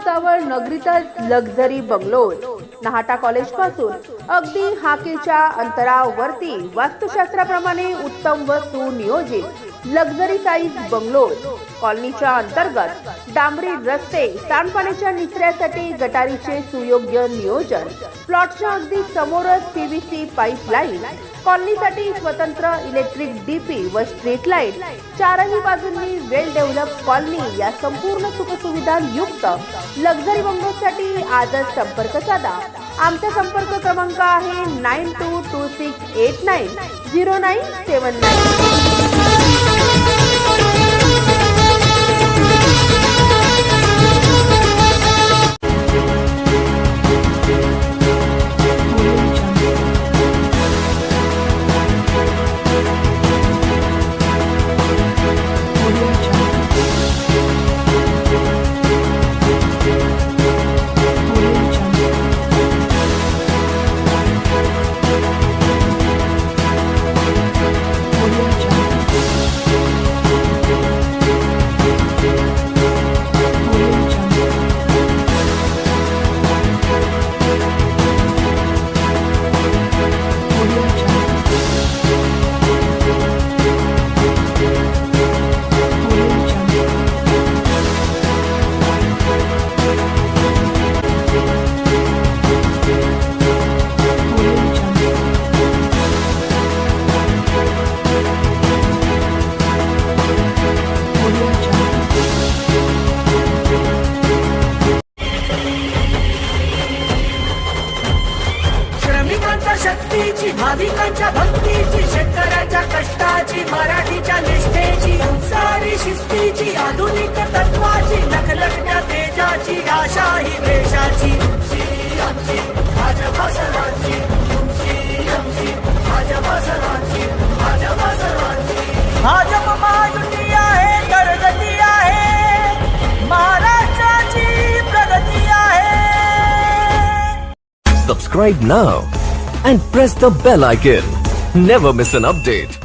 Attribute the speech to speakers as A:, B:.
A: भुसावळ नगरीतच luxury bungalows. Nahata college पासून अगदी हाकेच्या अंतरावरती वास्तुशास्त्राप्रमाणे उत्तम व सुनियोजित लक्झरी साईज बंगलोज. कॉलनीच्या अंतर्गत डांबरी रस्ते, सांडपाण्याच्या निचऱ्यासाठी गटारीचे सुयोग्य नियोजन, प्लॉटच्या अगदी समोरच पीव्हीसी पाईपलाईन, कॉलनीसाठी स्वतंत्र इलेक्ट्रिक डीपी व स्ट्रीट लाईट, चारही बाजूंनी वेल डेव्हलप कॉलनी या संपूर्ण सुखसुविधा युक्त लक्झरी बंगलोसाठी आजच संपर्क साधा. आमचा संपर्क क्रमांक आहे
B: श्रमिकांच्या शक्तीची, भाविकांच्या भक्तीची, शेतकऱ्याच्या कष्टाची, मराठीच्या निष्ठेची, संसारी शिस्तीची, आधुनिक तत्वाची, लखलखत्या तेजाची, आशा ही देशाची. आमची भाजपा सर्वांची, आमची भाजपा सर्वांची, भाजपा सर्वांची. भाजप महायुती आहे, प्रगती आहे, महाराष्ट्राची प्रगती आहे.
C: Subscribe now and press the bell icon. Never miss an update.